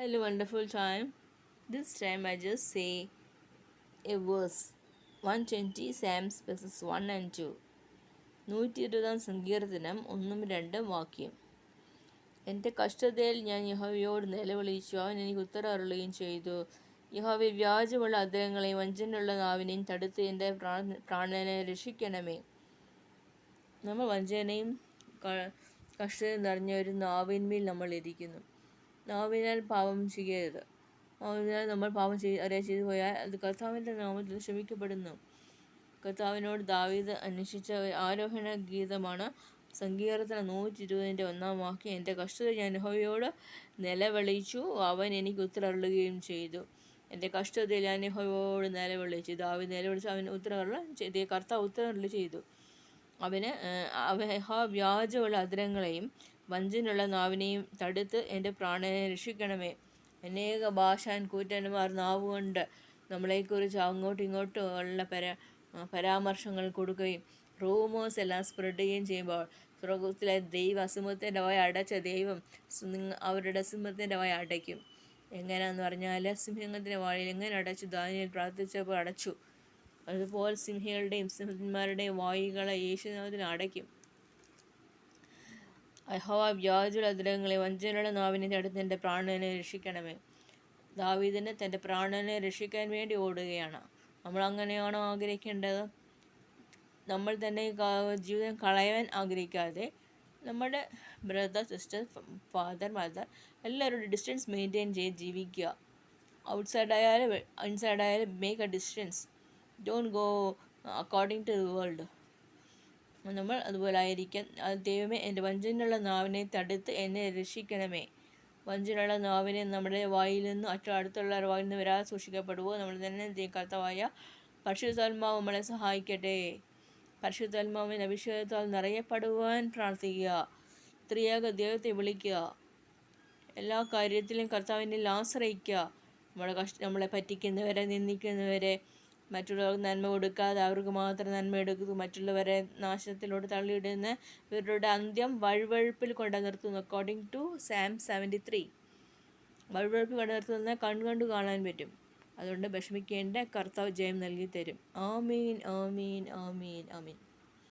Hello, wonderful time. This time I just say a verse. 120 Psalms verses 1 and 2. 120 സങ്കീർത്തനം 1-2 വാക്യം. എൻ്റെ കഷ്ടതയിൽ ഞാൻ യഹോവയോട് നിലവിളിച്ചു, അവൻ എനിക്ക് ഉത്തരം അരുളുകയും ചെയ്തു. യഹോവേ, വ്യാജമുള്ള അധരങ്ങളെയും വഞ്ചനയുള്ള നാവിനെയും തടുത്ത് എൻ്റെ പ്രാണനെ രക്ഷിക്കണമേ. നമ്മൾ വഞ്ചനയും കഷ്ടതയും നിറഞ്ഞ ഒരു നാവിന്മേൽ നമ്മൾ ഇരിക്കുന്നു. നാവിനാൽ പാപം ചെയ്യരുത്. അതിനാൽ നമ്മൾ പാപം ചെയ്തു പോയാൽ അത് കർത്താവിൻ്റെ നാമത്തിൽ ക്ഷമിക്കപ്പെടുന്നു. കർത്താവിനോട് ദാവീദ് അന്വേഷിച്ച ആരോഹണ ഗീതമാണ് സങ്കീർത്തനം 120 വാക്യം. എൻ്റെ കഷ്ടത ഞാൻ യഹോവയോട് നിലവിളിച്ചു, അവൻ എനിക്ക് ഉത്തരമരുളുകയും ചെയ്തു. എൻ്റെ കഷ്ടതയിൽ ഞാൻ യഹോവയോട് നിലവിളിച്ചു. ദാവീദ് നിലവിളിച്ചു, അവൻ കർത്താവ് ഉത്തരമരുളി ചെയ്തു. വ്യാജമുള്ള അധരങ്ങളെയും വഞ്ചനയുള്ള നാവിനെയും തടുത്ത് എൻ്റെ പ്രാണനെ രക്ഷിക്കണമേ. അനേക ഭാഷാൻ കൂറ്റന്മാർ നാവുകൊണ്ട് നമ്മളെക്കുറിച്ച് അങ്ങോട്ടും ഇങ്ങോട്ടും ഉള്ള പരാമർശങ്ങൾ കൊടുക്കുകയും റൂമേഴ്സ് എല്ലാം സ്പ്രെഡ് ചെയ്യുകയും ചെയ്യുമ്പോൾ സ്വർഗത്തിലെ സിംഹത്തിൻ്റെ വായ അടച്ച ദൈവം അവരുടെ സിംഹത്തിൻ്റെ വായ അടയ്ക്കും. എങ്ങനെയാണെന്ന് പറഞ്ഞാൽ, സിംഹത്തിൻ്റെ വായിൽ എങ്ങനെ അടച്ചു? ദാനിയേൽ പ്രാർത്ഥിച്ചപ്പോൾ അടച്ചു. അതുപോലെ സിംഹികളുടെയും സിംഹന്മാരുടെയും വായുകളെ യേശുനാമത്തിൽ അടയ്ക്കും. യഹോവ വ്യാജമുള്ള അധരങ്ങളെ വഞ്ചനയുള്ള നാവിനെ തടുത്ത് എൻ്റെ പ്രാണനെ രക്ഷിക്കണമേ. ദാവീദിന് തൻ്റെ പ്രാണനെ രക്ഷിക്കാൻ വേണ്ടി ഓടുകയാണ്. നമ്മൾ അങ്ങനെയാണോ ആഗ്രഹിക്കേണ്ടത്? നമ്മൾ തന്നെ ജീവിതം കളയാൻ ആഗ്രഹിക്കാതെ നമ്മുടെ ബ്രദർ, സിസ്റ്റർ, ഫാദർ, മദർ എല്ലാവരോടും ഡിസ്റ്റൻസ് മെയിൻറ്റെയിൻ ചെയ്ത് ജീവിക്കുക. ഔട്ട്സൈഡ് ആയാലും ഇൻസൈഡ് ആയാലും make a distance. Don't go according to the world. നമ്മൾ അതുപോലെ ആയിരിക്കാൻ. ദൈവമേ, എൻ്റെ വഞ്ചനയുള്ള നാവിനെ തടുത്ത് എന്നെ രക്ഷിക്കണമേ. വഞ്ചനയുള്ള നാവിനെ നമ്മുടെ വായിൽ നിന്നും അടുത്തുള്ള വായിൽ നിന്ന് വരാതെ സൂക്ഷിക്കപ്പെടുവോ. നമ്മൾ തന്നെ കർത്താവായ പരിശുദ്ധാത്മാവ് നമ്മളെ സഹായിക്കട്ടെ. പരിശുദ്ധാത്മാവിൻ്റെ അഭിഷേകത്താൽ നിറയപ്പെടുവാൻ പ്രാർത്ഥിക്കുക. ത്രിയേക ദൈവത്തെ വിളിക്കുക. എല്ലാ കാര്യത്തിലും കർത്താവിനെ ആശ്രയിക്കുക. നമ്മളെ പറ്റിക്കുന്നവരെ, നിന്ദിക്കുന്നവരെ, മറ്റുള്ളവർക്ക് നന്മ കൊടുക്കാതെ അവർക്ക് മാത്രം നന്മ എടുക്കുന്നു, മറ്റുള്ളവരെ നാശത്തിലോട്ട് തള്ളിയിടുന്ന ഇവരുടെ അന്ത്യം വഴുവഴുപ്പിൽ കൊണ്ട് നിർത്തുന്നു. അക്കോർഡിംഗ് ടു Psalm 73, വഴുവഴുപ്പിൽ കൊണ്ട് നിർത്തുന്ന കണ്ടു കാണാൻ പറ്റും. അതുകൊണ്ട് വിഷമിക്കേണ്ട, കർത്താവ് ജയം നൽകി തരും. ആമീൻ, ആമീൻ, ആമീൻ, ആമീൻ.